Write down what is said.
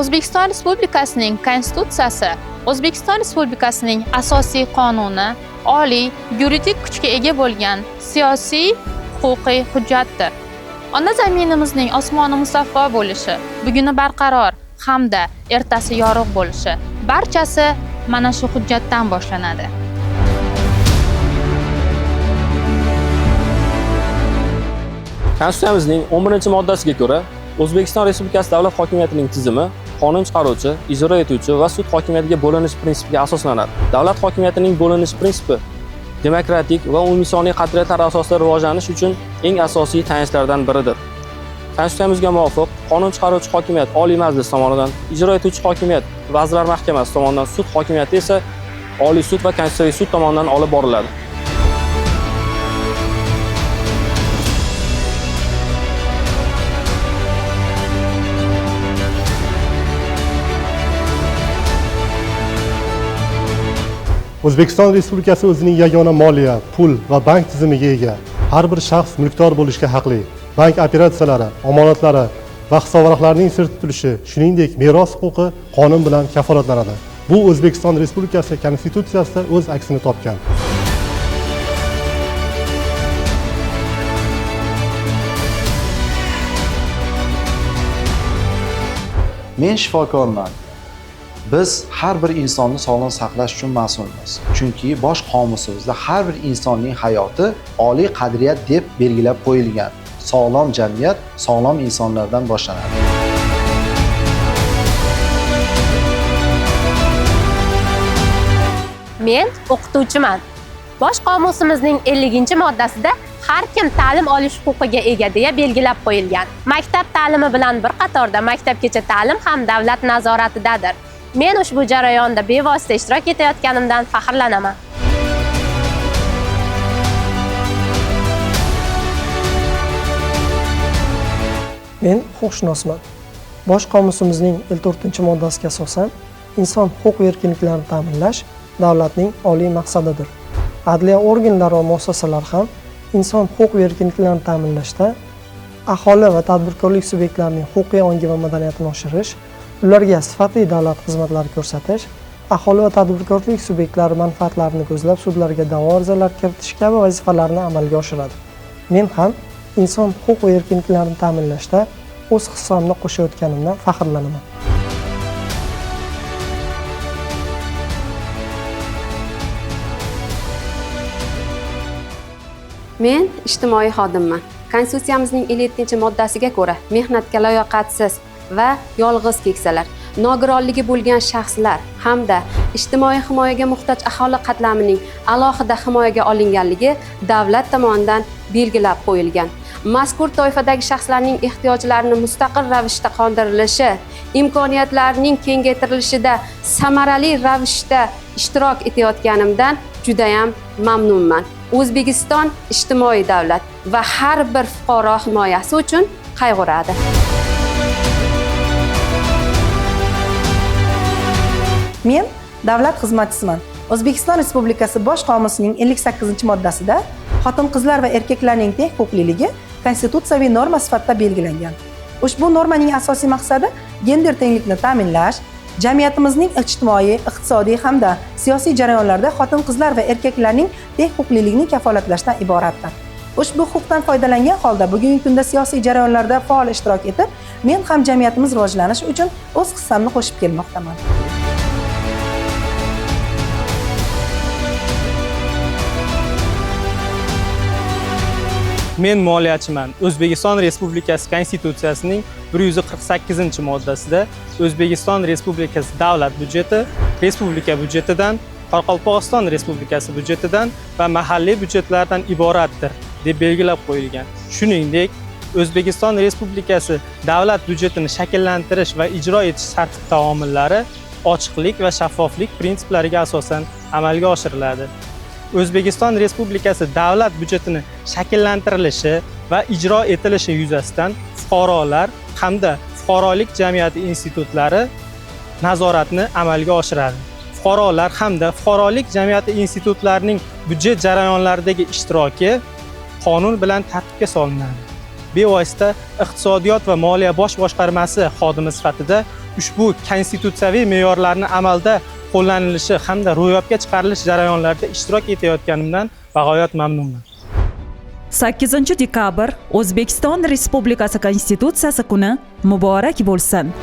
O'zbekiston Respublikasining Konstitutsiyasi O'zbekiston Respublikasining asosiy qonuni, oliy yuridik kuchga ega bo'lgan siyosiy huquqiy hujjatdir. Ona zaminimizning osmoni musaffo bo'lishi, buguni barqaror hamda ertasi yorug' bo'lishi barchasi mana shu hujjatdan boshlanadi. Konstitutsiyamizning 11-moddasiga ko'ra, O'zbekiston Respublikasi davlat hokimiyatining tizimi qonun chiqaruvchi, ijro etuvchi va sud hokimiyatiga bo'linish prinsipiga asoslanadi. Davlat hokimiyatining bo'linish prinsipi demokratik va umuminsoniy qadriyatlar asosida rivojlanish uchun eng asosiy tayanchlardan biridir. Konstitutsiyamizga muvofiq, qonun chiqaruvchi hokimiyat Oliy Majlis tomonidan, ijro etuvchi hokimiyat Vazirlar Mahkamasi tomonidan, sud hokimiyati esa Oliy sud va Konstitutsiyaviy sud tomonidan olib boriladi. O'zbekiston Respublikasi o'zining yagona moliya, pul va bank tizimiga ega. Har bir shaxs mulkdor bo'lishga haqli. Bank operatsiyalari, omonatlari va hisobvaraqlarning sir tutilishi, shuningdek, meros huquqi qonun bilan kafolatlanadi. Bu O'zbekiston Respublikasi Konstitutsiyasida o'z aksini topgan. Men shifokorman. Biz har bir insonni sog'lom saqlash uchun mas'ulmiz. Chunki bosh qomusimizda har bir insonning hayoti oliy qadriyat deb belgilab qo'yilgan. Sog'lom jamiyat sog'lom insonlardan boshlanadi. Men o'qituvchiman. Bosh qomusimizning 50-moddasida har kim ta'lim olish huquqiga ega deya belgilab qo'yilgan. Maktab ta'limi bilan bir qatorda maktabgacha ta'lim ham davlat nazoratidadir. Men ushbu jarayonda bevosita ishtirok etayotganimdan faxrlanaman. Men huquqshunosman. Bosh qomusimizning 54-moddasiga asosan inson huquq va erkinliklarini ta'minlash davlatning oliy maqsadidir. Adliya organlari va muassasalar ham inson huquq va erkinliklarini ta'minlashda aholi va tadbirkorlik subyektlarining huquqiy ongi va madaniyatini oshirish, ularga sifatli davlat xizmatlari ko'rsatish, aholi va tadbirkorlik subyektlari manfaatlarini ko'zlab sudlarga da'vo arizalari kiritish kabi vazifalarni amalga oshiradi. Men ham inson huquq va erkinliklarini ta'minlashda o'z hissamni qo'shayotganimdan faxrlanaman. Men ijtimoiy xodimman. Konstitutsiyamizning 57-moddasiga ko'ra, mehnatga layoqatsiz va yolg'iz keksalar, nogironligi bo'lgan shaxslar hamda ijtimoiy himoyaga muhtoj aholi qatlamining alohida himoyaga olinganligi davlat tomonidan belgilab qo'yilgan. Mazkur toifadagi shaxslarning ehtiyojlarini mustaqil ravishda qondirilishi, imkoniyatlarining kengaytirilishida samarali ravishda ishtirok etayotganimdan juda ham mamnunman. O'zbekiston ijtimoiy davlat va har bir fuqaro himoyasi uchun qayg'uradi. Men davlat xizmatchisiman. O'zbekiston Respublikasi Bosh qomusining 58-moddasida xotin-qizlar va erkaklarning teng huquqliligi konstitutsiyaviy norma sifatida belgilangan. Ushbu normaning asosiy maqsadi gender tenglikni ta'minlash, jamiyatimizning ijtimoiy, iqtisodiy hamda siyosiy jarayonlarda xotin-qizlar va erkaklarning teng huquqliligini kafolatlashdan iboratdir. Ushbu huquqdan foydalangan holda bugungi kunda siyosiy jarayonlarda faol ishtirok etib, men ham jamiyatimiz rivojlanishi uchun o'z hissamni qo'shib kelmoqdaman. Men moliyachiman. O'zbekiston Respublikasi Konstitutsiyasining 148-moddasida O'zbekiston Respublikasi davlat byudjeti respublika byudjetidan, Qoraqalpog'iston Respublikasi byudjetidan va mahalliy byudjetlardan iboratdir deb belgilab qo'yilgan. Shuningdek, O'zbekiston Respublikasi davlat byudjetini shakllantirish va ijro etish tartib-taomillari ochiqlik va shaffoflik prinsiplariga asosan amalga oshiriladi. O'zbekiston Respublikasi davlat byudjetini shakllantirilishi va ijro etilishi yuzasidan fuqarolar hamda fuqarolik jamiyati institutlari nazoratni amalga oshiradi. Fuqarolar hamda fuqarolik jamiyati institutlarining byudjet jarayonlaridagi ishtiroki qonun bilan tartibga solinadi. bevosita iqtisodiyot va moliya bosh boshqarmasi xodimi sifatida ushbu konstitutsiyaviy me'yorlarni amalda qo'llanilishi hamda ro'yobga chiqarilish jarayonlarida ishtirok etayotganimdan bag'oyat mamnunman. 8 dekabr O'zbekiston Respublikasi Konstitutsiyasi kuni muborak bo'lsin.